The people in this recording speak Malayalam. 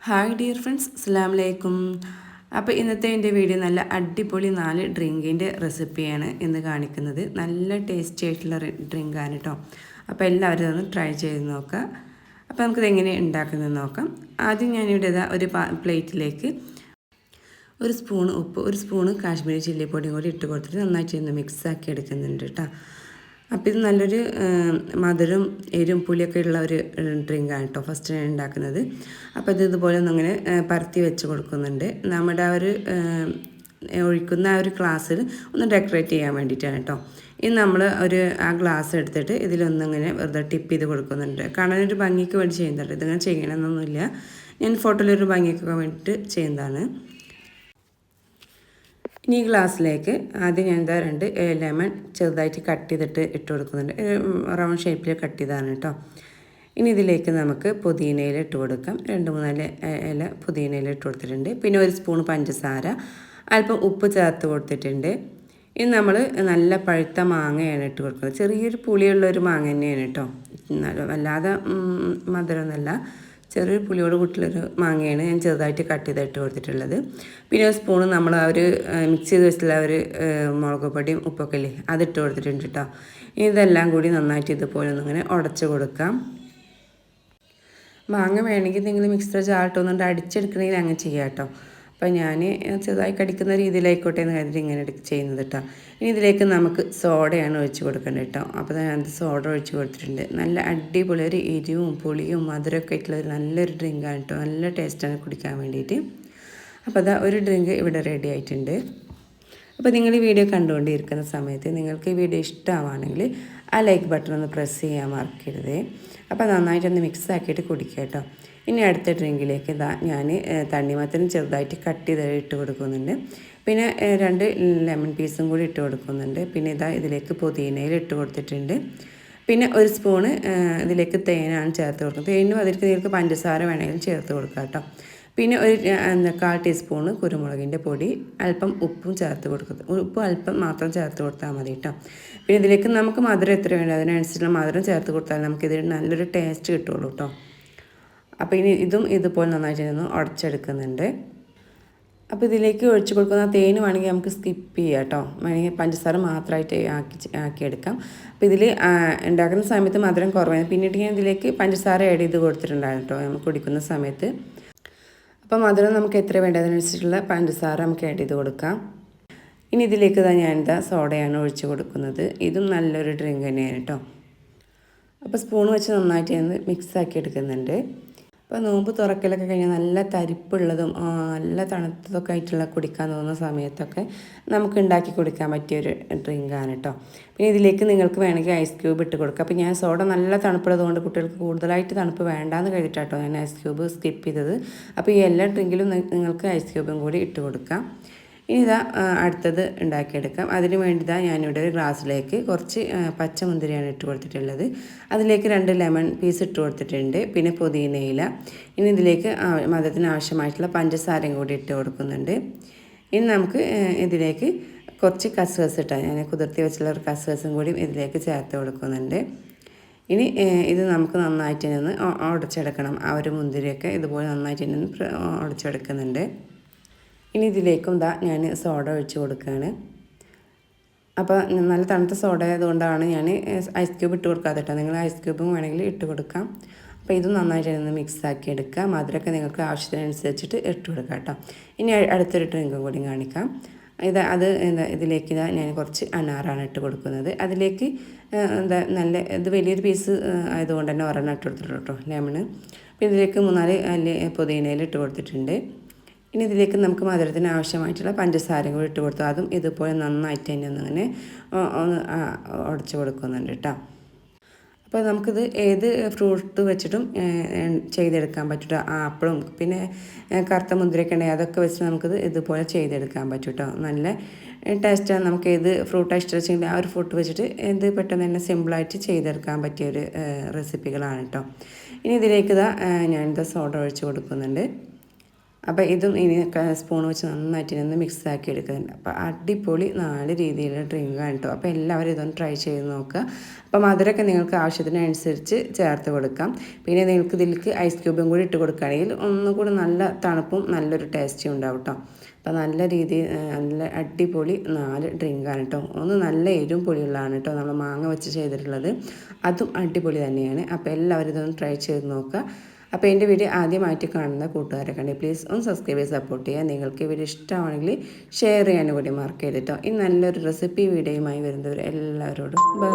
ഹായ് ഡിയർ ഫ്രണ്ട്സ്, അസ്സലാമു അലൈക്കും. അപ്പോൾ ഇന്നത്തെ എൻ്റെ വീഡിയോ നല്ല അടിപൊളി 4 ഡ്രിങ്കിൻ്റെ റെസിപ്പിയാണ് ഇന്ന് കാണിക്കുന്നത്. നല്ല ടേസ്റ്റി ആയിട്ടുള്ള ഡ്രിങ്കാണ് കേട്ടോ. അപ്പോൾ എല്ലാവരും അതൊന്ന് ട്രൈ ചെയ്ത് നോക്കുക. അപ്പോൾ നമുക്കിത് എങ്ങനെ ഉണ്ടാക്കുന്നത് നോക്കാം. ആദ്യം ഞാനിവിടെ ഒരു പ്ലേറ്റിലേക്ക് ഒരു സ്പൂൺ ഉപ്പ്, ഒരു സ്പൂണ് കാശ്മീരി ചില്ലി പൊടിയും കൂടി ഇട്ട് കൊടുത്തിട്ട് നന്നായിട്ട് ഒന്ന് മിക്സാക്കി എടുക്കുന്നുണ്ട് കേട്ടോ. അപ്പോൾ ഇത് നല്ലൊരു മധുരം എരിവും പുളിയൊക്കെ ഉള്ള ഒരു ഡ്രിങ്കാണ് കേട്ടോ ഫസ്റ്റ് ഞാൻ ഉണ്ടാക്കുന്നത്. അപ്പോൾ ഇത് ഇതുപോലെ ഒന്നിങ്ങനെ പരത്തി വെച്ച് കൊടുക്കുന്നുണ്ട്. നമ്മുടെ ആ ഒരു ഒഴിക്കുന്ന ആ ഒരു ഗ്ലാസ്സിൽ ഒന്ന് ഡെക്കറേറ്റ് ചെയ്യാൻ വേണ്ടിയിട്ടാണ് കേട്ടോ. ഇനി നമ്മൾ ആ ഗ്ലാസ് എടുത്തിട്ട് ഇതിലൊന്നിങ്ങനെ വെറുതെ ടിപ്പ് ചെയ്ത് കൊടുക്കുന്നുണ്ട്. കാണാനൊരു ഭംഗിക്ക് വേണ്ടി ചെയ്യുന്നുണ്ട്. ഇതിങ്ങനെ ചെയ്യണമെന്നൊന്നുമില്ല, ഞാൻ ഫോട്ടോയിലൊരു ഭംഗിക്കൊക്കെ വേണ്ടിയിട്ട് ചെയ്യുന്നതാണ്. ഇനി ഈ ഗ്ലാസ്സിലേക്ക് ആദ്യം ഞാൻ 2 ലെമൺ ചെറുതായിട്ട് കട്ട് ചെയ്തിട്ട് ഇട്ട് കൊടുക്കുന്നുണ്ട്. റൗണ്ട് ഷേപ്പിൽ കട്ട് ചെയ്താണ് കേട്ടോ. ഇനി ഇതിലേക്ക് നമുക്ക് പുതിനയില ഇട്ട് കൊടുക്കാം. 2-3 ഇല പുതിനയില ഇട്ട് കൊടുത്തിട്ടുണ്ട്. പിന്നെ 1 സ്പൂൺ പഞ്ചസാര, അല്പം ഉപ്പ് ചേർത്ത് കൊടുത്തിട്ടുണ്ട്. ഇനി നമ്മൾ നല്ല പഴുത്ത മാങ്ങയാണ് ഇട്ട് കൊടുക്കുന്നത്. ചെറിയൊരു പുളിയുള്ളൊരു മാങ്ങ തന്നെയാണ് കേട്ടോ, വല്ലാതെ മധുരമൊന്നുമല്ല, ചെറിയൊരു പുളിയോട് കൂട്ടിലൊരു മാങ്ങയാണ് ഞാൻ ചെറുതായിട്ട് കട്ട് ചെയ്തിട്ട് കൊടുത്തിട്ടുള്ളത്. പിന്നെ 1 സ്പൂണ് നമ്മൾ ആ ഒരു മിക്സ് ചെയ്ത് വെച്ചിട്ടുള്ള ഒരു മുളക് പൊടിയും ഉപ്പൊക്കെ ഇല്ലേ, അതിട്ട് കൊടുത്തിട്ടുണ്ട് കേട്ടോ. ഇതെല്ലാം കൂടി നന്നായിട്ട് ഇതുപോലെ ഒന്നിങ്ങനെ ഉടച്ച് കൊടുക്കാം. മാങ്ങ വേണമെങ്കിൽ നിങ്ങൾ മിക്സർ ചാട്ടൊന്നുകൊണ്ട് അടിച്ചെടുക്കണമെങ്കിൽ അങ്ങനെ ചെയ്യാം കേട്ടോ. അപ്പോൾ ഞാൻ ചെറുതായി കടിക്കുന്ന രീതിയിലായിക്കോട്ടെ എന്ന് കരുതി ഇങ്ങനെ ചെയ്യുന്നത് കേട്ടോ. ഇനി ഇതിലേക്ക് നമുക്ക് സോഡയാണ് ഒഴിച്ച് കൊടുക്കേണ്ടത് കേട്ടോ. അപ്പോൾ ഞാൻ സോഡ ഒഴിച്ച് കൊടുത്തിട്ടുണ്ട്. നല്ല അടിപൊളി ഒരു എരിവും പുളിയും മധുരമൊക്കെ ആയിട്ടുള്ള നല്ലൊരു ഡ്രിങ്കാണ് കേട്ടോ. നല്ല ടേസ്റ്റാണ് കുടിക്കാൻ വേണ്ടിയിട്ട്. അപ്പോൾ ഒരു ഡ്രിങ്ക് ഇവിടെ റെഡി ആയിട്ടുണ്ട്. അപ്പോൾ നിങ്ങൾ ഈ വീഡിയോ കണ്ടുകൊണ്ടിരിക്കുന്ന സമയത്ത് നിങ്ങൾക്ക് ഈ വീഡിയോ ഇഷ്ടമാണെങ്കിൽ ആ ലൈക്ക് ബട്ടൺ ഒന്ന് പ്രസ് ചെയ്യാൻ മറക്കരുത്. അപ്പോൾ നന്നായിട്ടൊന്ന് മിക്സ് ആക്കിയിട്ട് കുടിക്കുക കേട്ടോ. ഇനി അടുത്ത ഡ്രിങ്കിലേക്ക് ഞാൻ തണ്ണിമത്തനും ചെറുതായിട്ട് കട്ട് ചെയ്ത് ഇട്ട് കൊടുക്കുന്നുണ്ട്. പിന്നെ 2 ലെമൺ പീസും കൂടി ഇട്ട് കൊടുക്കുന്നുണ്ട്. പിന്നെ ഇതിലേക്ക് പുതിനയിൽ ഇട്ട് കൊടുത്തിട്ടുണ്ട്. പിന്നെ 1 സ്പൂണ് ഇതിലേക്ക് തേനാണ് ചേർത്ത് കൊടുക്കുന്നത്. തേനും അതിലേക്ക് നിങ്ങൾക്ക് പഞ്ചസാര വേണമെങ്കിലും ചേർത്ത് കൊടുക്കുക കേട്ടോ. പിന്നെ 1/4 ടീസ്പൂണ് കുരുമുളകിൻ്റെ പൊടി, അല്പം ഉപ്പും ചേർത്ത് കൊടുക്കുന്നത്. ഉപ്പ് അല്പം മാത്രം ചേർത്ത് കൊടുത്താൽ മതി കേട്ടോ. പിന്നെ ഇതിലേക്ക് നമുക്ക് മധുരം എത്ര വേണ്ടത് അതിനനുസരിച്ചുള്ള മധുരം ചേർത്ത് കൊടുത്താൽ നമുക്കിതിന് നല്ലൊരു ടേസ്റ്റ് കിട്ടുള്ളൂ കേട്ടോ. അപ്പോൾ ഇനി ഇതും ഇതുപോലെ നന്നായിട്ട് ഉടച്ചെടുക്കുന്നുണ്ട്. അപ്പോൾ ഇതിലേക്ക് ഒഴിച്ച് കൊടുക്കുന്ന തേന് വേണമെങ്കിൽ നമുക്ക് സ്കിപ്പ് ചെയ്യാം കേട്ടോ. വേണമെങ്കിൽ പഞ്ചസാര മാത്രമായിട്ട് ആക്കിയെടുക്കാം. അപ്പോൾ ഇതിൽ ഉണ്ടാക്കുന്ന സമയത്ത് മധുരം കുറവാണ്. പിന്നീട് ഞാൻ ഇതിലേക്ക് പഞ്ചസാര ആഡ് ചെയ്ത് കൊടുത്തിട്ടുണ്ടായിരുന്നു കേട്ടോ നമുക്ക് കുടിക്കുന്ന സമയത്ത്. അപ്പോൾ മധുരം നമുക്ക് എത്ര വേണ്ടതിനനുസരിച്ചുള്ള പഞ്ചസാര നമുക്ക് ആഡ് ചെയ്ത് കൊടുക്കാം. ഇനി ഇതിലേക്ക് ഞാൻ സോഡയാണ് ഒഴിച്ച് കൊടുക്കുന്നത്. ഇതും നല്ലൊരു ഡ്രിങ്ക് തന്നെയാണ് കേട്ടോ. അപ്പോൾ സ്പൂൺ വെച്ച് നന്നായിട്ട് മിക്സ് ആക്കി എടുക്കുന്നുണ്ട്. അപ്പോൾ നോമ്പ് തുറക്കലൊക്കെ കഴിഞ്ഞാൽ നല്ല തരിപ്പുള്ളതും നല്ല തണുത്തതൊക്കെ ആയിട്ടുള്ള കുടിക്കാൻ തോന്നുന്ന സമയത്തൊക്കെ നമുക്ക് ഉണ്ടാക്കി കുടിക്കാൻ പറ്റിയൊരു ഡ്രിങ്കാണ് കേട്ടോ. പിന്നെ ഇതിലേക്ക് നിങ്ങൾക്ക് വേണമെങ്കിൽ ഐസ് ക്യൂബ് ഇട്ട് കൊടുക്കുക. അപ്പോൾ ഞാൻ സോഡ നല്ല തണുപ്പുള്ളതുകൊണ്ട് കുട്ടികൾക്ക് കൂടുതലായിട്ട് തണുപ്പ് വേണ്ടാന്ന് കഴിഞ്ഞിട്ടാട്ടോ ഞാൻ ഐസ് ക്യൂബ് സ്കിപ്പ് ചെയ്തത്. അപ്പോൾ ഈ എല്ലാ ഡ്രിങ്കിലും നിങ്ങൾക്ക് ഐസ് ക്യൂബും കൂടി ഇട്ട് കൊടുക്കാം. ഇനി അടുത്തത് ഉണ്ടാക്കിയെടുക്കാം. അതിന് വേണ്ടി ഞാനിവിടെ ഒരു ഗ്ലാസ്സിലേക്ക് കുറച്ച് പച്ചമുന്തിരിയാണ് ഇട്ട് കൊടുത്തിട്ടുള്ളത്. അതിലേക്ക് 2 ലെമൺ പീസ് ഇട്ട് കൊടുത്തിട്ടുണ്ട്. പിന്നെ പുതിനയില. ഇനി ഇതിലേക്ക് മധുരത്തിന് ആവശ്യമായിട്ടുള്ള പഞ്ചസാരയും കൂടി ഇട്ട് കൊടുക്കുന്നുണ്ട്. ഇനി നമുക്ക് ഇതിലേക്ക് കുറച്ച് കസ്കസ് ഇട്ടാൽ ഞാൻ കുതിർത്തി വെച്ചുള്ള ഒരു കസ്കസും കൂടി ഇതിലേക്ക് ചേർത്ത് കൊടുക്കുന്നുണ്ട്. ഇനി ഇത് നമുക്ക് നന്നായിട്ട് ഉടച്ചെടുക്കണം. ആ ഒരു മുന്തിരിയൊക്കെ ഇതുപോലെ നന്നായിട്ട് ഉടച്ചെടുക്കുന്നുണ്ട്. ഇനി ഇതിലേക്കും ഞാൻ സോഡ ഒഴിച്ച് കൊടുക്കുകയാണ്. അപ്പോൾ നല്ല തണുത്ത സോഡ ആയതുകൊണ്ടാണ് ഞാൻ ഐസ് ക്യൂബ് ഇട്ട് കൊടുക്കാതെ കേട്ടോ. നിങ്ങൾ ഐസ് ക്യൂബും വേണമെങ്കിൽ ഇട്ട് കൊടുക്കാം. അപ്പോൾ ഇത് നന്നായിട്ട് മിക്സ് ആക്കി എടുക്കുക. മധുരമൊക്കെ നിങ്ങൾക്ക് ആവശ്യത്തിനനുസരിച്ചിട്ട് ഇട്ട് കൊടുക്കുക കേട്ടോ. ഇനി അടുത്തൊരു ഡ്രിങ്കും കൂടി കാണിക്കാം. ഇതിലേക്ക് ഞാൻ കുറച്ച് അനാറാണ് ഇട്ട് കൊടുക്കുന്നത്. അതിലേക്ക് നല്ല വലിയൊരു പീസ് ആയതുകൊണ്ട് തന്നെ ഒരെണ്ണം ഇട്ട് കൊടുത്തിട്ടുണ്ട് കേട്ടോ, ലെമണ്. അപ്പോൾ ഇതിലേക്ക് 3-4 പുതിനയിൽ ഇട്ട് കൊടുത്തിട്ടുണ്ട്. ഇനി ഇതിലേക്ക് നമുക്ക് മധുരത്തിന് ആവശ്യമായിട്ടുള്ള പഞ്ചസാരയും കൂടി ഇട്ട് കൊടുത്തു. അതും ഇതുപോലെ നന്നായിട്ട് തന്നെ ഒന്നിങ്ങനെ ഉടച്ച് കൊടുക്കുന്നുണ്ട് കേട്ടോ. അപ്പോൾ നമുക്കിത് ഏത് ഫ്രൂട്ട് വെച്ചിട്ടും ചെയ്തെടുക്കാൻ പറ്റും. ആപ്പിളും പിന്നെ കറുത്ത മുന്തിരിയൊക്കെ ഉണ്ടെങ്കിൽ അതൊക്കെ വെച്ച് നമുക്കിത് ഇതുപോലെ ചെയ്തെടുക്കാൻ പറ്റും കേട്ടോ. നല്ല ടേസ്റ്റാണ്. നമുക്ക് ഏത് ഫ്രൂട്ടാണ് ഇഷ്ടം ആ ഒരു ഫ്രൂട്ട് വെച്ചിട്ട് പെട്ടെന്ന് തന്നെ സിമ്പിളായിട്ട് ചെയ്തെടുക്കാൻ പറ്റിയൊരു റെസിപ്പികളാണ് കേട്ടോ. ഇനി ഇതിലേക്ക് ഞാനിത് സോഡ ഒഴിച്ച് കൊടുക്കുന്നുണ്ട്. അപ്പോൾ ഇതും ഇനി സ്പൂൺ വെച്ച് നന്നായിട്ട് ഇതൊന്ന് മിക്സ് ആക്കി എടുക്കുന്നുണ്ട്. അപ്പോൾ അടിപൊളി 4 രീതിയിലുള്ള ഡ്രിങ്കാണ് കേട്ടോ. അപ്പോൾ എല്ലാവരും ഇതൊന്ന് ട്രൈ ചെയ്ത് നോക്കുക. അപ്പോൾ മധുരമൊക്കെ നിങ്ങൾക്ക് ആവശ്യത്തിനനുസരിച്ച് ചേർത്ത് കൊടുക്കാം. പിന്നെ നിങ്ങൾക്ക് ഇതിലേക്ക് ഐസ് ക്യൂബും കൂടി ഇട്ട് കൊടുക്കുകയാണെങ്കിൽ ഒന്നുകൂടി നല്ല തണുപ്പും നല്ലൊരു ടേസ്റ്റും ഉണ്ടാവും കേട്ടോ. അപ്പോൾ നല്ല രീതിയിൽ നല്ല അടിപൊളി 4 ഡ്രിങ്കാണ് കേട്ടോ. ഒന്ന് നല്ല എരിവും പുളിയുള്ളതാണ് കേട്ടോ നമ്മൾ മാങ്ങ വെച്ച് ചെയ്തിട്ടുള്ളത്. അതും അടിപൊളി തന്നെയാണ്. അപ്പോൾ എല്ലാവരും ഇതൊന്ന് ട്രൈ ചെയ്ത് നോക്കുക. അപ്പോൾ എൻ്റെ വീഡിയോ ആദ്യമായിട്ട് കാണുന്ന കൂട്ടുകാരൊക്കെ ഉണ്ടെങ്കിൽ പ്ലീസ് ഒന്ന് സബ്സ്ക്രൈബ് ചെയ്ത് സപ്പോർട്ട് ചെയ്യുക. നിങ്ങൾക്ക് വീഡിയോ ഇഷ്ടമാണെങ്കിൽ ഷെയർ ചെയ്യാനും കൂടി മാർക്ക് ചെയ്തിട്ടോ. ഈ നല്ലൊരു റെസിപ്പി വീഡിയോയുമായി വരുന്നവർ എല്ലാവരോടും ബൈ.